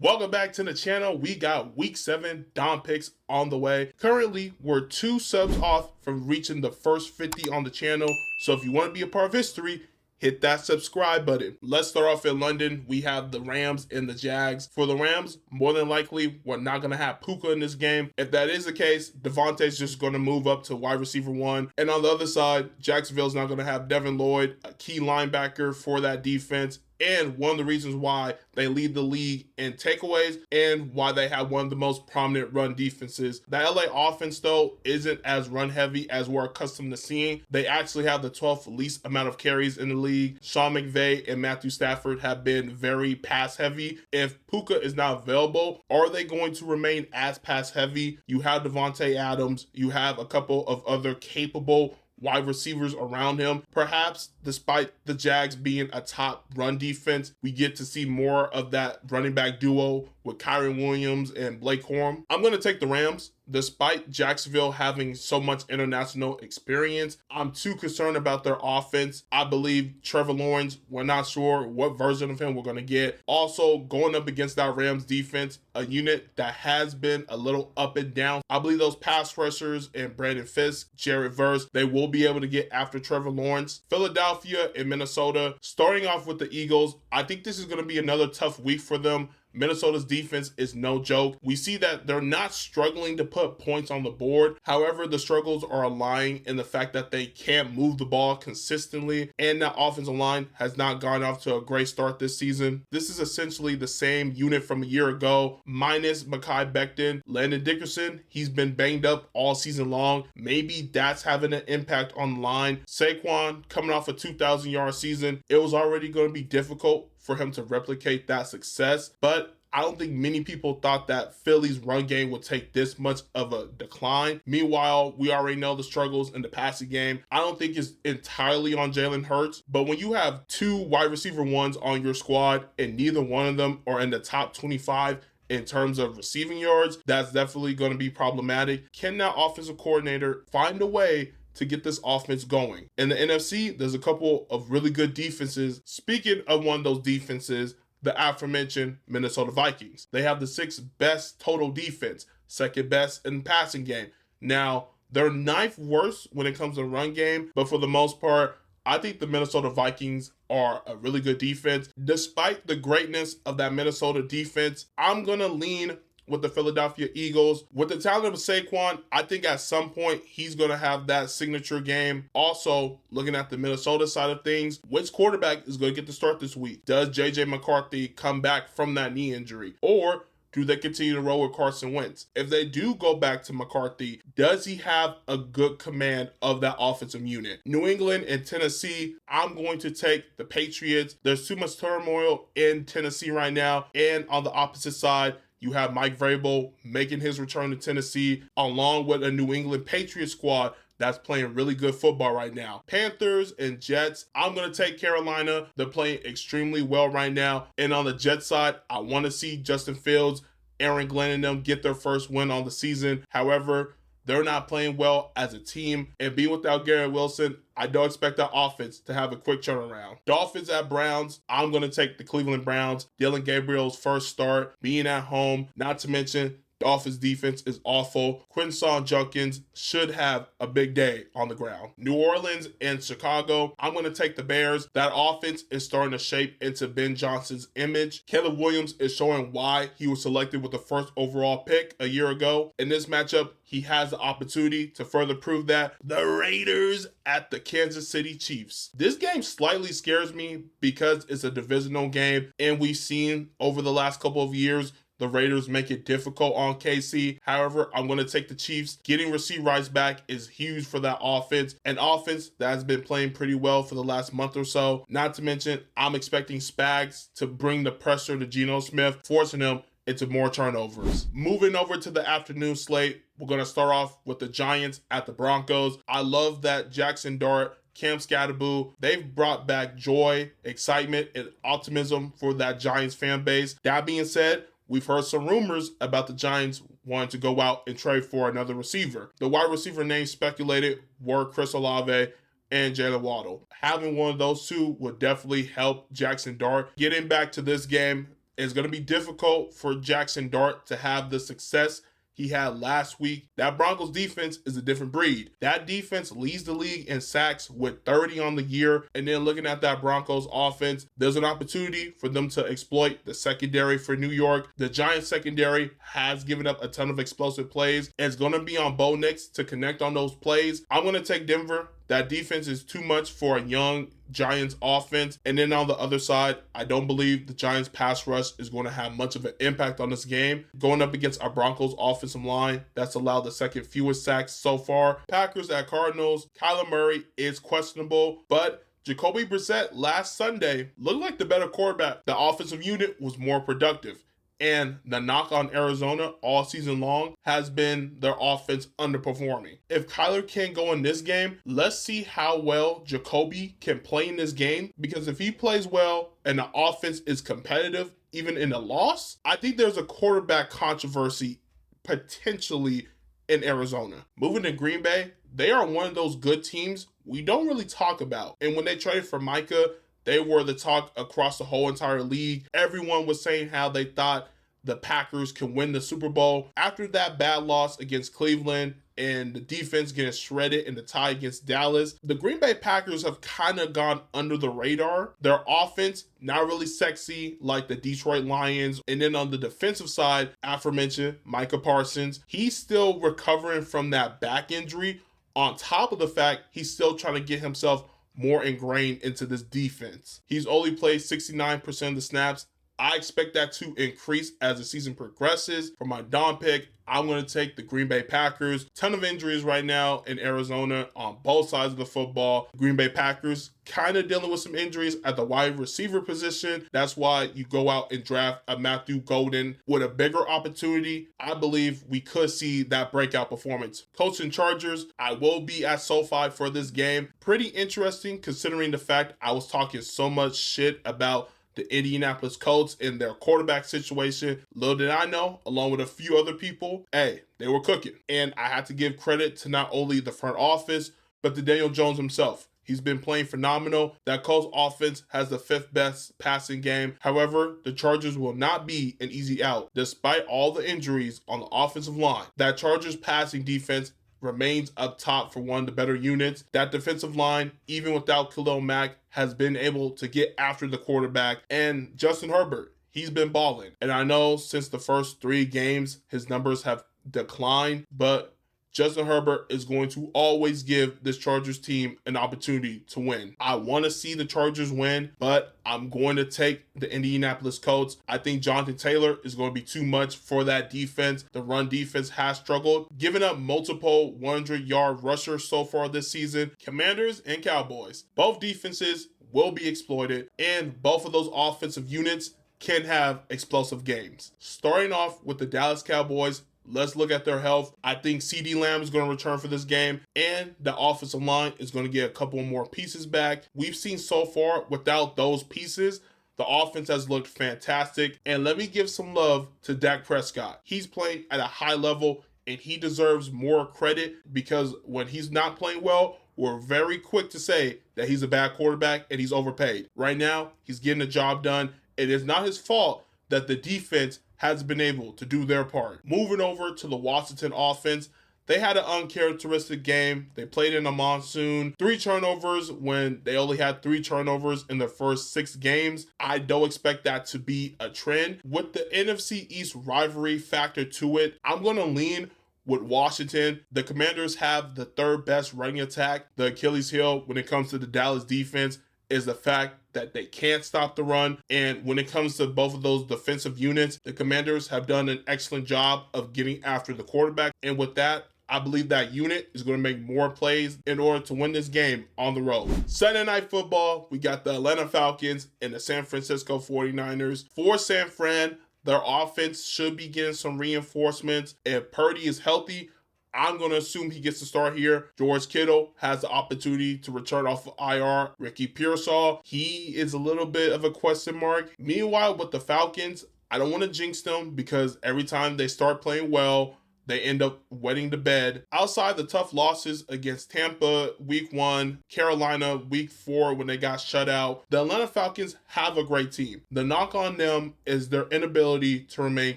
Welcome back to the channel. We got week 7 Dom picks on the way. Currently, we're 2 subs off from reaching the first 50 on the channel. So if you want to be a part of history, hit that subscribe button. Let's start off in London. We have the Rams and the Jags. For the Rams, more than likely, we're not going to have Puka in this game. If that is the case, Devontae's just going to move up to wide receiver 1. And on the other side, Jacksonville's not going to have Devin Lloyd, a key linebacker for that defense, and one of the reasons why they lead the league in takeaways and why they have one of the most prominent run defenses. The LA offense, though, isn't as run heavy as we're accustomed to seeing. They actually have the 12th least amount of carries in the league. Sean McVay and Matthew Stafford have been very pass heavy. If Puka is not available, are they going to remain as pass heavy? You have Devontae Adams. You have a couple of other capable wide receivers around him. Perhaps despite the Jags being a top run defense, we get to see more of that running back duo with Kyren Williams and Blake Corum. I'm going to take the Rams. Despite Jacksonville having so much international experience, I'm too concerned about their offense. I believe Trevor Lawrence, we're not sure what version of him we're going to get. Also, going up against that Rams defense, a unit that has been a little up and down. I believe those pass rushers and Brandon Fisk, Jared Verse, they will be able to get after Trevor Lawrence. Philadelphia and Minnesota, starting off with the Eagles, I think this is going to be another tough week for them. Minnesota's defense is no joke. We see that they're not struggling to put points on the board. However, the struggles are lying in the fact that they can't move the ball consistently, and that offensive line has not gone off to a great start this season. This is essentially the same unit from a year ago, minus Mekhi Becton. Landon Dickerson, he's been banged up all season long. Maybe that's having an impact on the line. Saquon, coming off a 2,000-yard season, it was already going to be difficult for him to replicate that success, but I don't think many people thought that Philly's run game would take this much of a decline. Meanwhile, we already know the struggles in the passing game. I don't think it's entirely on Jalen Hurts, but when you have 2 wide receiver 1s on your squad and neither one of them are in the top 25 in terms of receiving yards, that's definitely going to be problematic. Can that offensive coordinator find a way to get this offense going? In the NFC, there's a couple of really good defenses. Speaking of one of those defenses, the aforementioned Minnesota Vikings. They have the 6th best total defense, 2nd best in passing game. Now, they're 9th worst when it comes to run game, but for the most part, I think the Minnesota Vikings are a really good defense. Despite the greatness of that Minnesota defense, I'm going to lean with the Philadelphia Eagles. With the talent of Saquon, I think at some point he's going to have that signature game. Also, looking at the Minnesota side of things, which quarterback is going to get the start this week? Does J.J. McCarthy come back from that knee injury? Or do they continue to roll with Carson Wentz? If they do go back to McCarthy, does he have a good command of that offensive unit? New England and Tennessee, I'm going to take the Patriots. There's too much turmoil in Tennessee right now. And on the opposite side, you have Mike Vrabel making his return to Tennessee, along with a New England Patriots squad that's playing really good football right now. Panthers and Jets, I'm going to take Carolina. They're playing extremely well right now. And on the Jets side, I want to see Justin Fields, Aaron Glenn and them get their first win on the season. However, they're not playing well as a team. And being without Garrett Wilson, I don't expect that offense to have a quick turnaround. Dolphins at Browns, I'm going to take the Cleveland Browns. Dylan Gabriel's first start, being at home, not to mention Dolphins defense is awful. Quinson Judkins should have a big day on the ground. New Orleans and Chicago, I'm going to take the Bears. That offense is starting to shape into Ben Johnson's image. Caleb Williams is showing why he was selected with the first overall pick a year ago. In this matchup, he has the opportunity to further prove that. The Raiders at the Kansas City Chiefs. This game slightly scares me because it's a divisional game, and we've seen over the last couple of years the Raiders make it difficult on KC. However, I'm going to take the Chiefs. Getting Rasheed Rice back is huge for that offense. An offense that has been playing pretty well for the last month or so. Not to mention, I'm expecting Spags to bring the pressure to Geno Smith, forcing him into more turnovers. Moving over to the afternoon slate, we're going to start off with the Giants at the Broncos. I love that Jackson Dart, Cam Scatterboo, they've brought back joy, excitement, and optimism for that Giants fan base. That being said, we've heard some rumors about the Giants wanting to go out and trade for another receiver. The wide receiver names speculated were Chris Olave and Jalen Waddle. Having one of those two would definitely help Jackson Dart. Getting back to this game, It's going to be difficult for Jackson Dart to have the success he had last week. That Broncos defense is a different breed. That defense leads the league in sacks with 30 on the year. And then looking at that Broncos offense, there's an opportunity for them to exploit the secondary for New York. The Giants secondary has given up a ton of explosive plays. It's going to be on Bo Nix to connect on those plays. I'm going to take Denver. That defense is too much for a young Giants offense. And then on the other side, I don't believe the Giants pass rush is going to have much of an impact on this game. Going up against our Broncos offensive line, that's allowed the second fewest sacks so far. Packers at Cardinals, Kyler Murray is questionable, but Jacoby Brissett last Sunday looked like the better quarterback. The offensive unit was more productive. And the knock on Arizona all season long has been their offense underperforming. If Kyler can't go in this game, let's see how well Jacoby can play in this game. Because if he plays well and the offense is competitive, even in a loss, I think there's a quarterback controversy potentially in Arizona. Moving to Green Bay, they are one of those good teams we don't really talk about. And when they traded for Micah, they were the talk across the whole entire league. Everyone was saying how they thought the Packers can win the Super Bowl. After that bad loss against Cleveland and the defense getting shredded in the tie against Dallas, the Green Bay Packers have kind of gone under the radar. Their offense, not really sexy like the Detroit Lions. And then on the defensive side, aforementioned Micah Parsons, he's still recovering from that back injury. On top of the fact, he's still trying to get himself more ingrained into this defense. He's only played 69% of the snaps. I expect that to increase as the season progresses. For my Dom pick, I'm going to take the Green Bay Packers. Ton of injuries right now in Arizona on both sides of the football. Green Bay Packers kind of dealing with some injuries at the wide receiver position. That's why you go out and draft a Matthew Golden with a bigger opportunity. I believe we could see that breakout performance. Colts and Chargers, I will be at SoFi for this game. Pretty interesting considering the fact I was talking so much shit about the Indianapolis Colts and their quarterback situation. Little did I know, along with a few other people, hey, they were cooking. And I had to give credit to not only the front office, but to Daniel Jones himself. He's been playing phenomenal. That Colts offense has the 5th best passing game. However, the Chargers will not be an easy out. Despite all the injuries on the offensive line, that Chargers passing defense remains up top for one of the better units. That defensive line, even without Khalil Mack, has been able to get after the quarterback. And Justin Herbert, he's been balling. And I know since the first 3 games, his numbers have declined, but Justin Herbert is going to always give this Chargers team an opportunity to win. I want to see the Chargers win, but I'm going to take the Indianapolis Colts. I think Jonathan Taylor is going to be too much for that defense. The run defense has struggled, giving up multiple 100-yard rushers so far this season. Commanders and Cowboys, both defenses will be exploited, and both of those offensive units can have explosive games. Starting off with the Dallas Cowboys, let's look at their health. I think CeeDee Lamb is going to return for this game, and the offensive line is going to get a couple more pieces back. We've seen so far without those pieces, the offense has looked fantastic. And let me give some love to Dak Prescott. He's playing at a high level, and he deserves more credit because when he's not playing well, we're very quick to say that he's a bad quarterback and he's overpaid. Right now, he's getting the job done. It is not his fault that the defense has been able to do their part. Moving over to the Washington offense, they had an uncharacteristic game. They played in a monsoon. 3 turnovers when they only had 3 turnovers in their first 6 games. I don't expect that to be a trend. With the NFC East rivalry factor to it, I'm going to lean with Washington. The Commanders have the 3rd best running attack. The Achilles heel when it comes to the Dallas defense is the fact that they can't stop the run. And when it comes to both of those defensive units, the Commanders have done an excellent job of getting after the quarterback. And with that, I believe that unit is going to make more plays in order to win this game on the road. Sunday Night Football, we got the Atlanta Falcons and the San Francisco 49ers. For San Fran, their offense should be getting some reinforcements. If Purdy is healthy, I'm going to assume he gets to start here. George Kittle has the opportunity to return off of IR. Ricky Pearsall, he is a little bit of a question mark. Meanwhile, with the Falcons, I don't want to jinx them because every time they start playing well, they end up wetting the bed. Outside the tough losses against Tampa week 1, Carolina week 4 when they got shut out, the Atlanta Falcons have a great team. The knock on them is their inability to remain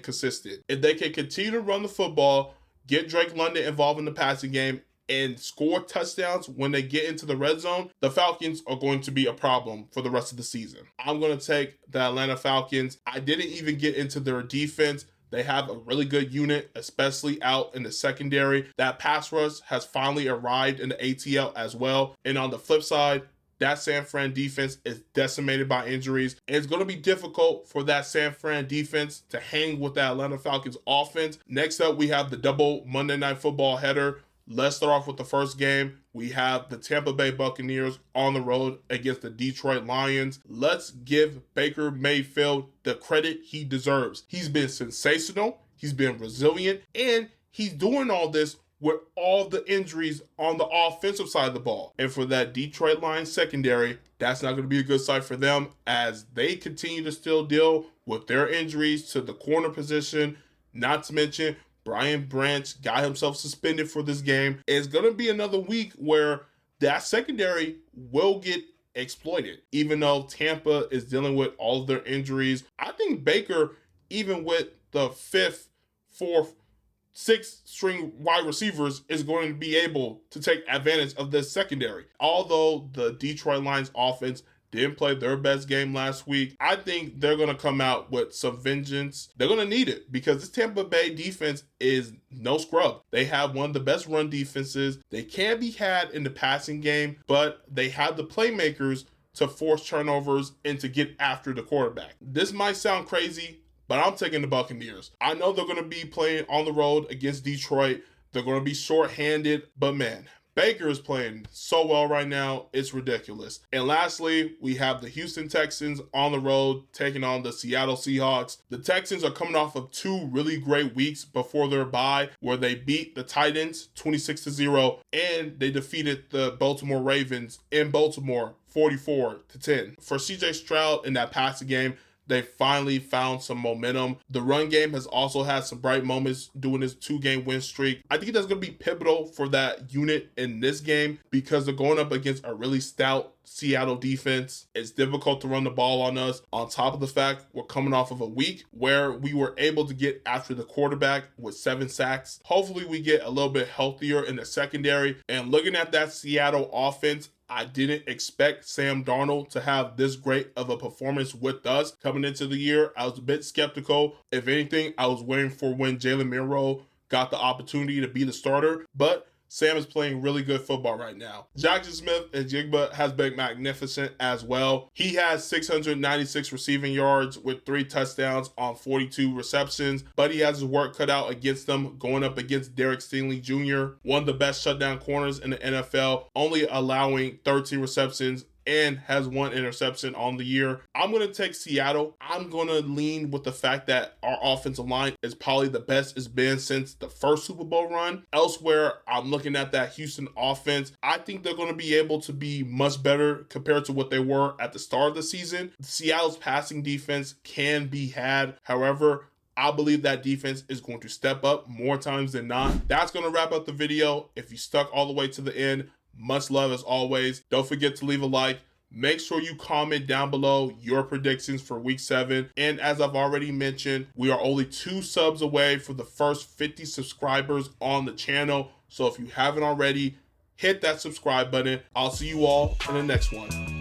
consistent. If they can continue to run the football, get Drake London involved in the passing game, and score touchdowns when they get into the red zone, the Falcons are going to be a problem for the rest of the season. I'm going to take the Atlanta Falcons. I didn't even get into their defense. They have a really good unit, especially out in the secondary. That pass rush has finally arrived in the ATL as well. And on the flip side, that San Fran defense is decimated by injuries. And it's going to be difficult for that San Fran defense to hang with that Atlanta Falcons offense. Next up, we have the double Monday Night Football header. Let's start off with the first game. We have the Tampa Bay Buccaneers on the road against the Detroit Lions. Let's give Baker Mayfield the credit he deserves. He's been sensational, he's been resilient, and he's doing all this with all the injuries on the offensive side of the ball. And for that Detroit Lions secondary, that's not going to be a good sight for them as they continue to still deal with their injuries to the corner position, not to mention Brian Branch got himself suspended for this game. It's going to be another week where that secondary will get exploited. Even though Tampa is dealing with all of their injuries, I think Baker, even with the 5th, 4th, 6th string wide receivers, is going to be able to take advantage of this secondary. Although the Detroit Lions offense didn't play their best game last week, I think they're going to come out with some vengeance. They're going to need it because this Tampa Bay defense is no scrub. They have one of the best run defenses. They can be had in the passing game, but they have the playmakers to force turnovers and to get after the quarterback. This might sound crazy, but I'm taking the Buccaneers. I know they're going to be playing on the road against Detroit. They're going to be shorthanded, but man, Baker is playing so well right now, it's ridiculous. And lastly, we have the Houston Texans on the road taking on the Seattle Seahawks. The Texans are coming off of 2 really great weeks before their bye, where they beat the Titans 26-0, and they defeated the Baltimore Ravens in Baltimore 44-10. For CJ Stroud in that passing game, they finally found some momentum. The run game has also had some bright moments during this 2-game win streak. I think that's going to be pivotal for that unit in this game because they're going up against a really stout Seattle defense. It's difficult to run the ball on us. On top of the fact, we're coming off of a week where we were able to get after the quarterback with 7 sacks. Hopefully we get a little bit healthier in the secondary. And looking at that Seattle offense, I didn't expect Sam Darnold to have this great of a performance with us coming into the year. I was a bit skeptical. If anything, I was waiting for when Jalen Milroe got the opportunity to be the starter, but Sam is playing really good football right now. Jackson Smith and Jigba has been magnificent as well. He has 696 receiving yards with 3 touchdowns on 42 receptions, but he has his work cut out against them going up against Derek Stingley Jr., one of the best shutdown corners in the NFL, only allowing 13 receptions and has 1 interception on the year. I'm going to take Seattle. I'm going to lean with the fact that our offensive line is probably the best it's been since the first Super Bowl run. Elsewhere, I'm looking at that Houston offense. I think they're going to be able to be much better compared to what they were at the start of the season. Seattle's passing defense can be had. However, I believe that defense is going to step up more times than not. That's going to wrap up the video. If you stuck all the way to the end, much love as always. Don't forget to leave a like. Make sure you comment down below your predictions for week 7. And as I've already mentioned, we are only 2 subs away from the first 50 subscribers on the channel. So if you haven't already, hit that subscribe button. I'll see you all in the next one.